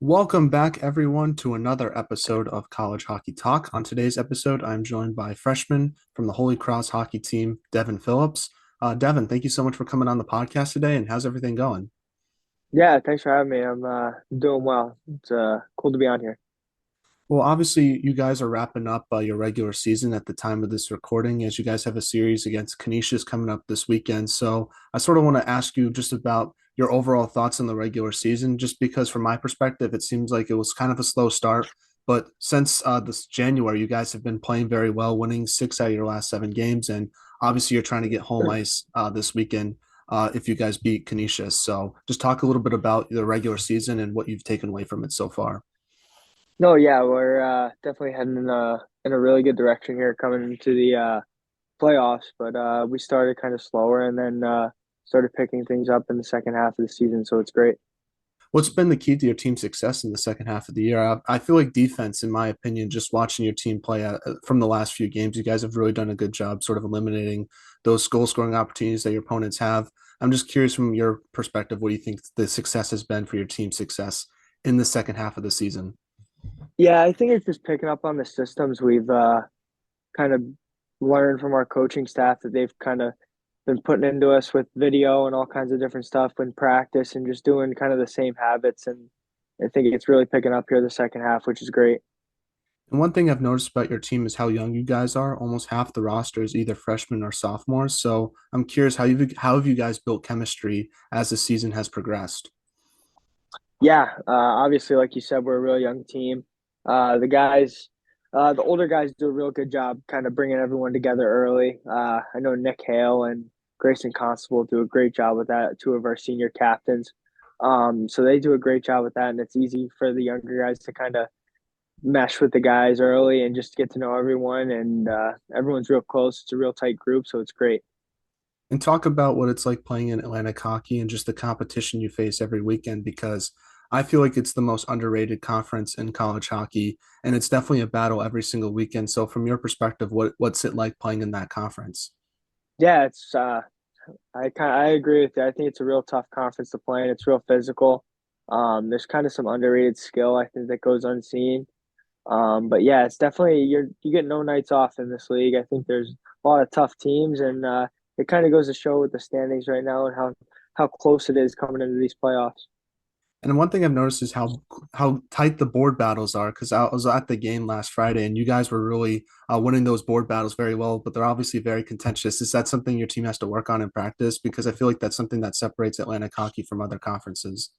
Welcome back, everyone, to another episode of College Hockey Talk. On today's episode, I'm joined by freshman from the Holy Cross hockey team, Devin Phillips. Devin, thank you so much for coming on the podcast today. And how's everything going? Yeah, thanks for having me. I'm doing well. It's cool to be on here. Well, obviously, you guys are wrapping up your regular season at the time of this recording, as you guys have a series against Canisius coming up this weekend. So I sort of want to ask you just about your overall thoughts on the regular season, just because from my perspective, it seems like it was kind of a slow start. But since this January, you guys have been playing very well, winning 6 out of your last 7 games. And obviously, you're trying to get home ice this weekend if you guys beat Canisius. So just talk a little bit about the regular season and what you've taken away from it so far. No, yeah, we're definitely heading in a really good direction here coming into the playoffs. But we started kind of slower and then started picking things up in the second half of the season. So it's great. What's been the key to your team's success in the second half of the year? I feel like defense, in my opinion, just watching your team play from the last few games, you guys have really done a good job sort of eliminating those goal scoring opportunities that your opponents have. I'm just curious from your perspective, what do you think the success has been for your team's success in the second half of the season? Yeah, I think it's just picking up on the systems we've kind of learned from our coaching staff that they've kind of been putting into us with video and all kinds of different stuff in practice and just doing kind of the same habits. And I think it's really picking up here the second half, which is great. And one thing I've noticed about your team is how young you guys are. Almost half the roster is either freshmen or sophomores. So I'm curious how have you guys built chemistry as the season has progressed? Yeah, obviously, like you said, we're a real young team. The older guys do a real good job kind of bringing everyone together early. I know Nick Hale and Grayson Constable do a great job with that, two of our senior captains. So they do a great job with that, and it's easy for the younger guys to kind of mesh with the guys early and just get to know everyone. And everyone's real close. It's a real tight group, so it's great. And talk about what it's like playing in Atlantic hockey and just the competition you face every weekend because I feel like it's the most underrated conference in college hockey and it's definitely a battle every single weekend. So from your perspective, what's it like playing in that conference? Yeah, it's I agree with you. I think it's a real tough conference to play in. It's real physical. There's kind of some underrated skill I think that goes unseen. But yeah, it's definitely you get no nights off in this league. I think there's a lot of tough teams, and it kind of goes to show with the standings right now and how close it is coming into these playoffs. And one thing I've noticed is how tight the board battles are because I was at the game last Friday and you guys were really winning those board battles very well, but they're obviously very contentious. Is that something your team has to work on in practice? Because I feel like that's something that separates Atlantic hockey from other conferences.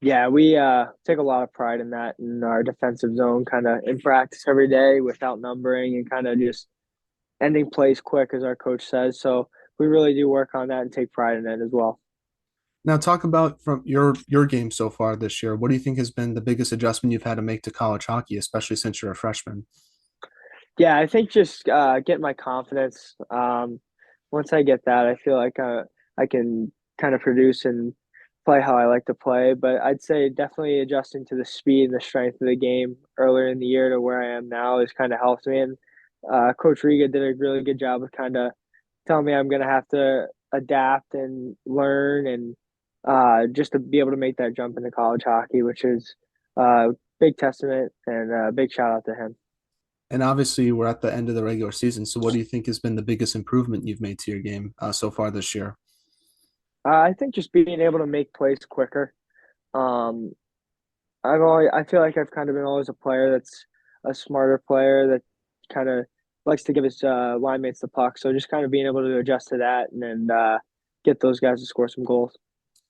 Yeah, we take a lot of pride in that in our defensive zone, kind of in practice every day without numbering and kind of just ending plays quick, as our coach says. So we really do work on that and take pride in it as well. Now, talk about from your game so far this year. What do you think has been the biggest adjustment you've had to make to college hockey, especially since you're a freshman? Yeah, I think just get my confidence. Once I get that, I feel like I can kind of produce and play how I like to play. But I'd say definitely adjusting to the speed and the strength of the game earlier in the year to where I am now has kind of helped me. And Coach Riga did a really good job of kind of telling me I'm going to have to adapt and learn and just to be able to make that jump into college hockey, which is a big testament and a big shout out to him. And obviously, we're at the end of the regular season. So, what do you think has been the biggest improvement you've made to your game so far this year? I think just being able to make plays quicker. Um, I feel like I've kind of been always a player that's a smarter player that kind of likes to give his line mates the puck. So just kind of being able to adjust to that and then get those guys to score some goals.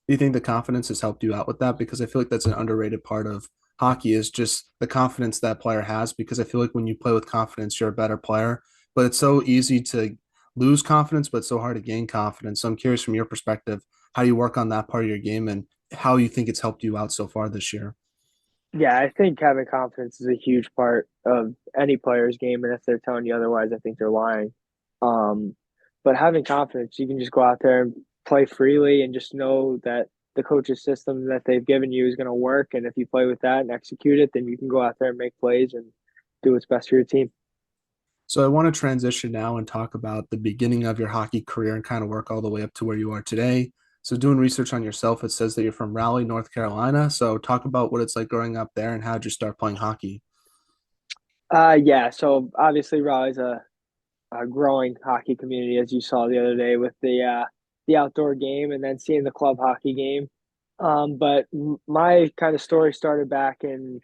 Do you think the confidence has helped you out with that? Because I feel like that's an underrated part of hockey is just the confidence that player has. Because I feel like when you play with confidence, you're a better player. But it's so easy to lose confidence, but it's so hard to gain confidence. So I'm curious from your perspective, how you work on that part of your game and how you think it's helped you out so far this year. Yeah, I think having confidence is a huge part of any player's game, and if they're telling you otherwise, I think they're lying. Um, but having confidence, you can just go out there and play freely, and just know that the coach's system that they've given you is going to work. And if you play with that and execute it, then you can go out there and make plays and do what's best for your team. So I want to transition now and talk about the beginning of your hockey career and kind of work all the way up to where you are today. So doing research on yourself, it says that you're from Raleigh, North Carolina. So talk about what it's like growing up there and how did you start playing hockey? Yeah. So obviously, Raleigh's a growing hockey community, as you saw the other day with the outdoor game, and then seeing the club hockey game. But my kind of story started back in,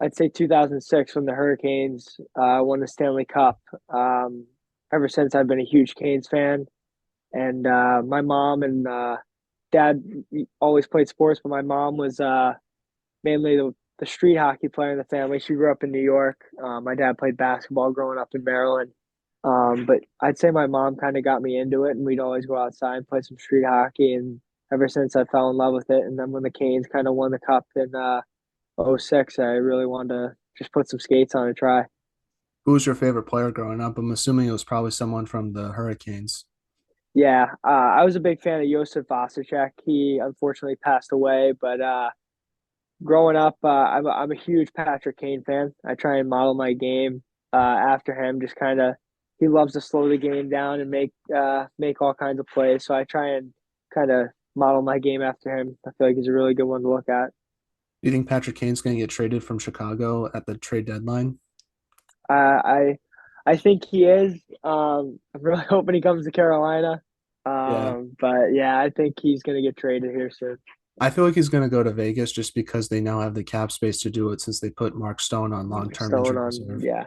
I'd say, 2006 when the Hurricanes won the Stanley Cup. Ever since, I've been a huge Canes fan, and my mom and dad always played sports, but my mom was mainly the street hockey player in the family. She grew up in New York. My dad played basketball growing up in Maryland. But I'd say my mom kind of got me into it, and we'd always go outside and play some street hockey. And ever since, I fell in love with it. And then when the Canes kind of won the cup in '06, I really wanted to just put some skates on and try. Who was your favorite player growing up? I'm assuming it was probably someone from the Hurricanes. Yeah, I was a big fan of Josef Vasicek. He unfortunately passed away, but growing up, I'm a huge Patrick Kane fan. I try and model my game after him. Just kind of, he loves to slow the game down and make all kinds of plays. So I try and kind of model my game after him. I feel like he's a really good one to look at. Do you think Patrick Kane's going to get traded from Chicago at the trade deadline? Uh, I I think he is. I'm really hoping he comes to Carolina. Yeah. But yeah, I think he's gonna get traded here soon. I feel like he's going to go to Vegas just because they now have the cap space to do it since they put Mark Stone on long-term Stone injured on, reserve. yeah,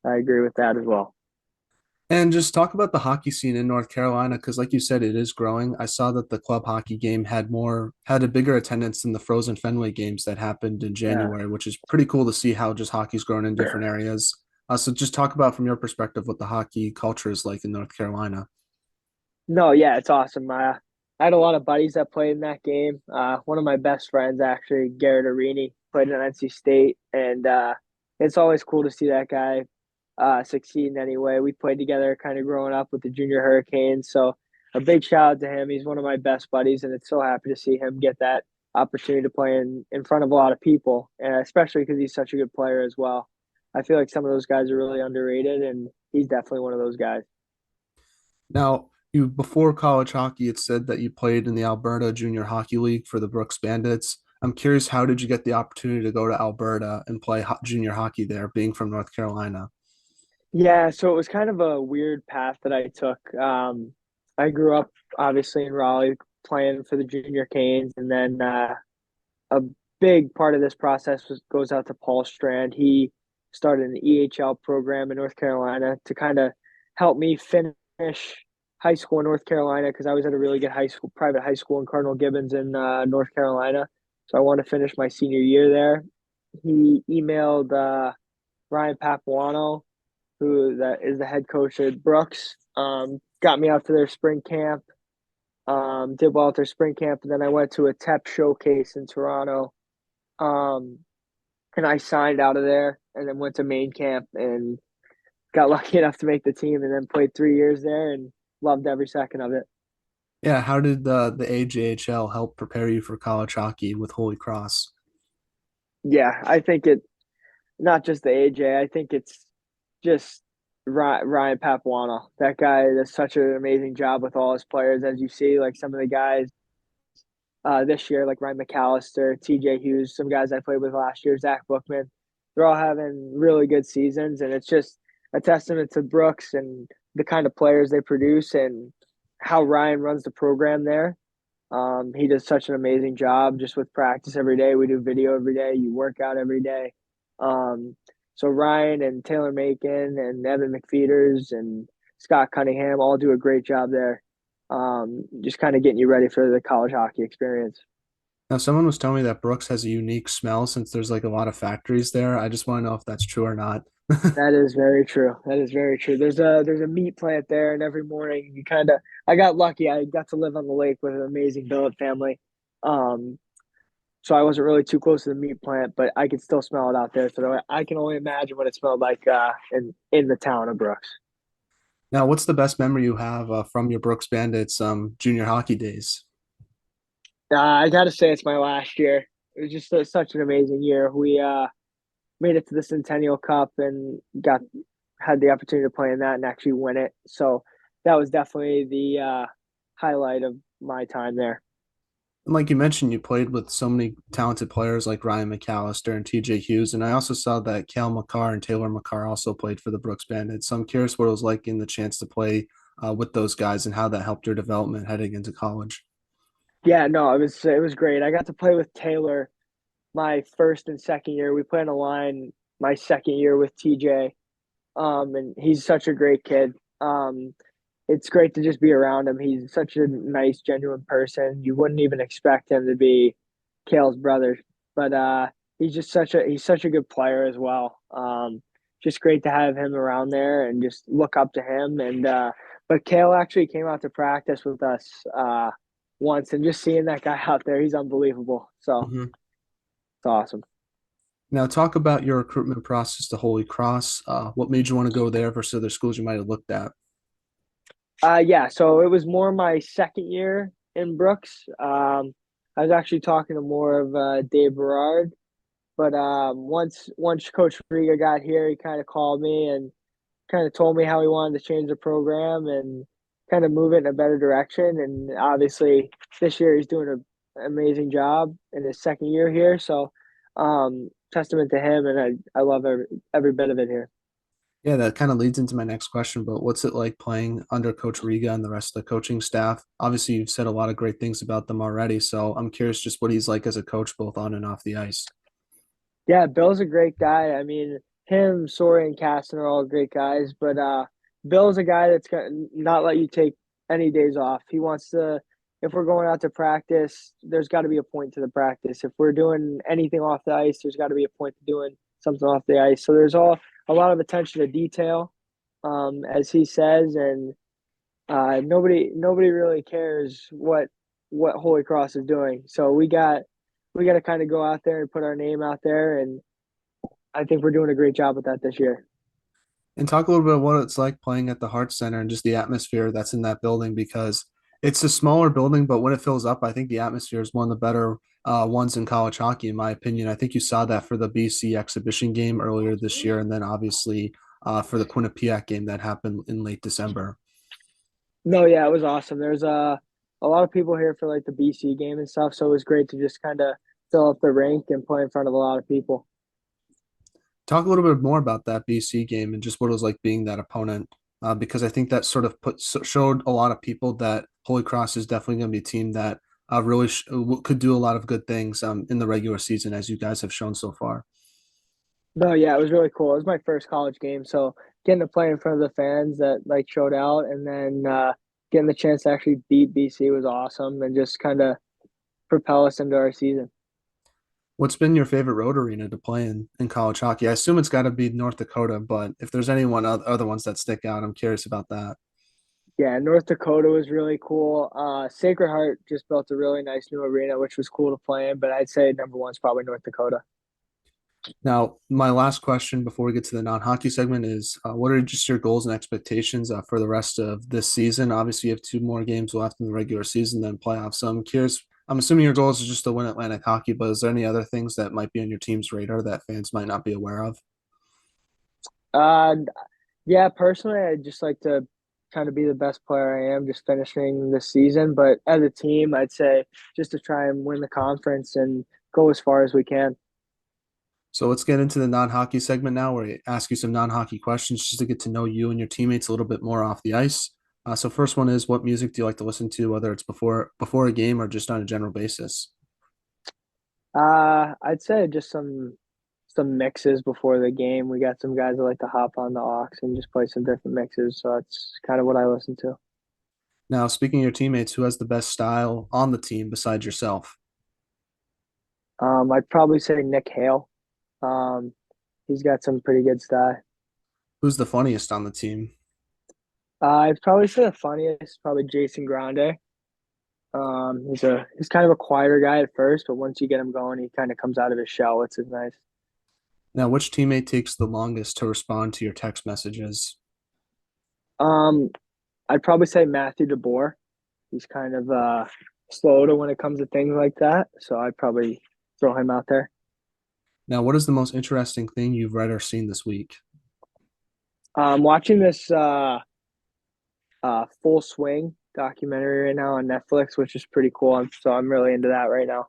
I agree with that as well. And just talk about the hockey scene in North Carolina, because like you said, it is growing. I saw that the club hockey game had a bigger attendance than the Frozen Fenway games that happened in Yeah. January, which is pretty cool to see how just hockey's grown in different areas. So just talk about from your perspective what the hockey culture is like in North Carolina. No, yeah, it's awesome. I had a lot of buddies that played in that game. One of my best friends, actually, Garrett Arini, played in NC State, and it's always cool to see that guy succeed in any way. We played together kind of growing up with the Junior Hurricanes, so a big shout out to him. He's one of my best buddies, and it's so happy to see him get that opportunity to play in front of a lot of people, and especially because he's such a good player as well. I feel like some of those guys are really underrated, and he's definitely one of those guys. Now, you before college hockey, it said that you played in the Alberta Junior Hockey League for the Brooks Bandits. I'm curious, how did you get the opportunity to go to Alberta and play junior hockey there, being from North Carolina? Yeah, so it was kind of a weird path that I took. I grew up obviously in Raleigh playing for the Junior Canes, and then a big part of this process goes out to Paul Strand. He started an EHL program in North Carolina to kind of help me finish high school in North Carolina because I was at a really good private high school in Cardinal Gibbons in North Carolina. So I wanted to finish my senior year there. He emailed Ryan Papuano, who that is the head coach at Brooks. Got me out to their spring camp. Did well at their spring camp, and then I went to a TEP showcase in Toronto. Um, and I signed out of there, and then went to main camp and got lucky enough to make the team, and then played 3 years there and loved every second of it. Yeah, how did the AJHL help prepare you for college hockey with Holy Cross? Yeah, I think it not just the AJ. I think it's just Ryan Papuano. That guy does such an amazing job with all his players, as you see. Like some of the guys this year, like Ryan McAllister, TJ Hughes, some guys I played with last year, Zach Bookman. They're all having really good seasons, and it's just a testament to Brooks and the kind of players they produce and how Ryan runs the program there. He does such an amazing job just with practice every day. We do video every day. You work out every day. Um, so Ryan and Taylor Macon and Evan McFeeters and Scott Cunningham all do a great job there. Just kind of getting you ready for the college hockey experience. Now, someone was telling me that Brooks has a unique smell since there's like a lot of factories there. I just want to know if that's true or not. That is very true. That is very true. There's a meat plant there, and every morning you kind of. I got lucky. I got to live on the lake with an amazing billet family. Um, so I wasn't really too close to the meat plant, but I could still smell it out there. So I can only imagine what it smelled like in the town of Brooks. Now, what's the best memory you have from your Brooks Bandits junior hockey days? I got to say it's my last year. It was just such an amazing year. We made it to the Centennial Cup and got had the opportunity to play in that and actually win it. So that was definitely the highlight of my time there. And like you mentioned, you played with so many talented players like Ryan McAllister and TJ Hughes. And I also saw that Cale McCarr and Taylor McCarr also played for the Brooks Bandits. So I'm curious what it was like in the chance to play with those guys and how that helped your development heading into college. Yeah, no, it was great. I got to play with Taylor my first and second year. We played on a line my second year with TJ. And he's such a great kid. It's great to just be around him. He's such a nice, genuine person. You wouldn't even expect him to be Kale's brother, but he's such a good player as well. Just great to have him around there and just look up to him. And but Kale actually came out to practice with us once, and just seeing that guy out there, he's unbelievable. So Mhm. it's awesome. Now, talk about your recruitment process to Holy Cross. What made you want to go there versus other schools you might have looked at? Yeah, so it was more my second year in Brooks. I was actually talking to more of Dave Berard, but once Coach Riga got here, he kind of called me and kind of told me how he wanted to change the program and kind of move it in a better direction. And obviously, this year he's doing an amazing job in his second year here. So, testament to him, and I love every bit of it here. Yeah, that kind of leads into my next question, but what's it like playing under Coach Riga and the rest of the coaching staff? Obviously, you've said a lot of great things about them already, so I'm curious just what he's like as a coach, both on and off the ice. Yeah, Bill's a great guy. I mean, him, Sori, and Caston are all great guys, but Bill's a guy that's gonna not let you take any days off. He wants to, if we're going out to practice, there's got to be a point to the practice. If we're doing anything off the ice, there's got to be a point to doing something off the ice. So there's a lot of attention to detail, as he says, and nobody really cares what Holy Cross is doing. So we got to kind of go out there and put our name out there, and I think we're doing a great job with that this year. And talk a little bit about what it's like playing at the Hart Center and just the atmosphere that's in that building because it's a smaller building, but when it fills up, I think the atmosphere is one of the better ones in college hockey, in my opinion. I think you saw that for the BC exhibition game earlier this year, and then obviously for the Quinnipiac game that happened in late December. No, yeah, it was awesome. There's a lot of people here for like the BC game and stuff, so it was great to just kind of fill up the rink and play in front of a lot of people. Talk a little bit more about that BC game and just what it was like being that opponent, because I think that sort of showed a lot of people that Holy Cross is definitely going to be a team that really could do a lot of good things in the regular season, as you guys have shown so far. No, yeah, it was really cool. It was my first college game, so getting to play in front of the fans that like showed out, and then getting the chance to actually beat BC was awesome, and just kind of propel us into our season. What's been your favorite road arena to play in college hockey? I assume it's got to be North Dakota, but if there's anyone other ones that stick out, I'm curious about that. Yeah, North Dakota was really cool. Sacred Heart just built a really nice new arena, which was cool to play in. But I'd say number one's probably North Dakota. Now, my last question before we get to the non-hockey segment is, what are just your goals and expectations for the rest of this season? Obviously, you have two more games left in the regular season, then playoffs. So I'm curious. I'm assuming your goals is just to win Atlantic hockey, but is there any other things that might be on your team's radar that fans might not be aware of? Uh, yeah, personally, I'd just like to kind of be the best player I am, just finishing this season. But as a team, I'd say just to try and win the conference and go as far as we can. So let's get into the non-hockey segment now, where I ask you some non-hockey questions just to get to know you and your teammates a little bit more off the ice. So first one is, what music do you like to listen to, whether it's before a game or just on a general basis? I'd say just some mixes before the game. We got some guys that like to hop on the aux and just play some different mixes. So that's kind of what I listen to. Now, speaking of your teammates, who has the best style on the team besides yourself? I'd probably say Nick Hale. Um, he's got some pretty good style. Who's the funniest on the team? I'd probably say the funniest, probably Jason Grande. He's kind of a quieter guy at first, but once you get him going, he kind of comes out of his shell, which is nice. Now, which teammate takes the longest to respond to your text messages? Um, I'd probably say Matthew DeBoer. He's kind of slow to when it comes to things like that, so I'd probably throw him out there. Now, what is the most interesting thing you've read or seen this week? Watching this full swing documentary right now on Netflix, which is pretty cool. So I'm really into that right now.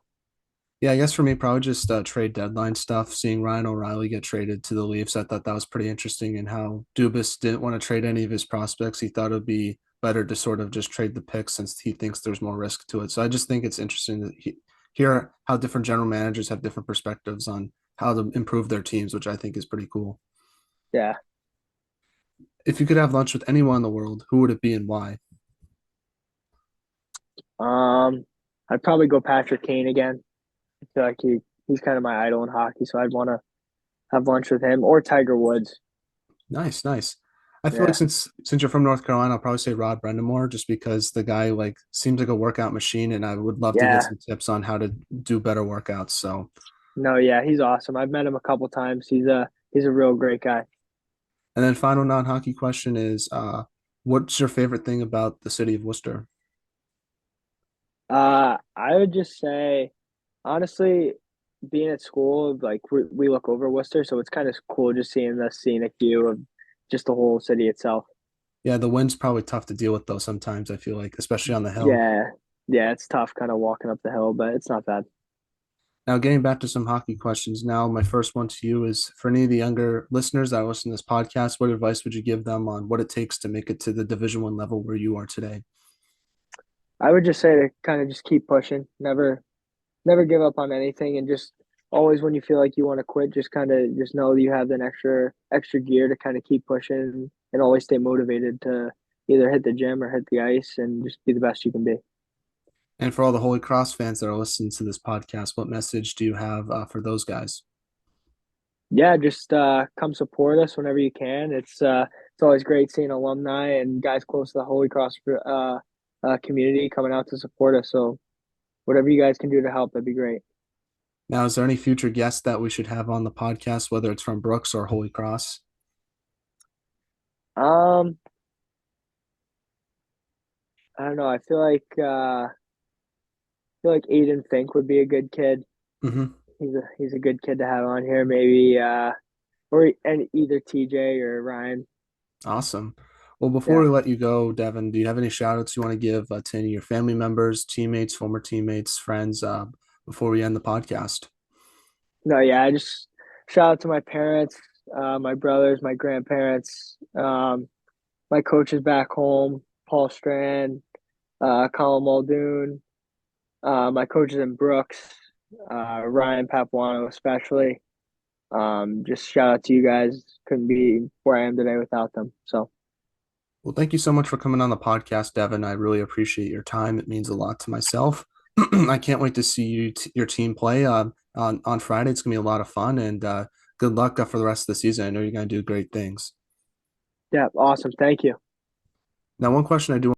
Yeah, I guess for me, probably just trade deadline stuff. Seeing Ryan O'Reilly get traded to the Leafs, I thought that was pretty interesting. And how Dubas didn't want to trade any of his prospects. He thought it would be better to sort of just trade the picks since he thinks there's more risk to it. So I just think it's interesting to hear how different general managers have different perspectives on how to improve their teams, which I think is pretty cool. Yeah. If you could have lunch with anyone in the world, who would it be and why? Um, I'd probably go Patrick Kane again. I feel like he's kind of my idol in hockey, so I'd want to have lunch with him or Tiger Woods. Nice, nice. I feel like Yeah. since you're from North Carolina, I'll probably say Rod Brendamore, just because the guy like seems like a workout machine, and I would love to get Yeah. some tips on how to do better workouts. So, No, yeah, he's awesome. I've met him a couple times. He's a real great guy. and then final non-hockey question is, what's your favorite thing about the city of Worcester? I would just say, honestly, being at school, like we look over Worcester, so it's kind of cool just seeing the scenic view of just the whole city itself. Yeah, the wind's probably tough to deal with though. Sometimes I feel like, especially on the hill. Yeah, yeah, it's tough kind of walking up the hill, but it's not bad. Now, getting back to some hockey questions. Now, my first one to you is for any of the younger listeners that listen to this podcast, what advice would you give them on what it takes to make it to the Division 1 level where you are today? I would just say to kind of just keep pushing, never give up on anything, and just always when you feel like you want to quit, just kind of just know that you have an extra gear to kind of keep pushing and always stay motivated to either hit the gym or hit the ice and just be the best you can be. And for all the Holy Cross fans that are listening to this podcast, what message do you have for those guys? Yeah, just come support us whenever you can. It's always great seeing alumni and guys close to the Holy Cross community coming out to support us. So whatever you guys can do to help, that'd be great. Now, is there any future guests that we should have on the podcast, whether it's from Brooks or Holy Cross? Um, I don't know. I feel like Aiden Fink would be a good kid. Mm-hmm. He's a good kid to have on here. Maybe and either TJ or Ryan. Awesome. Well, before Yeah. we let you go, Devin, do you have any shout outs you want to give to any of your family members, teammates, former teammates, friends before we end the podcast? No, yeah. I just shout out to my parents, my brothers, my grandparents, my coaches back home, Paul Strand, Colin Muldoon, my coaches in Brooks, Ryan Papuano especially. Just shout out to you guys. Couldn't be where I am today without them. So Well, thank you so much for coming on the podcast, Devin. I really appreciate your time. It means a lot to myself. I can't wait to see your team play on Friday. It's gonna be a lot of fun, and good luck for the rest of the season. I know you're gonna do great things. yeah, awesome. Thank you. Now, one question I do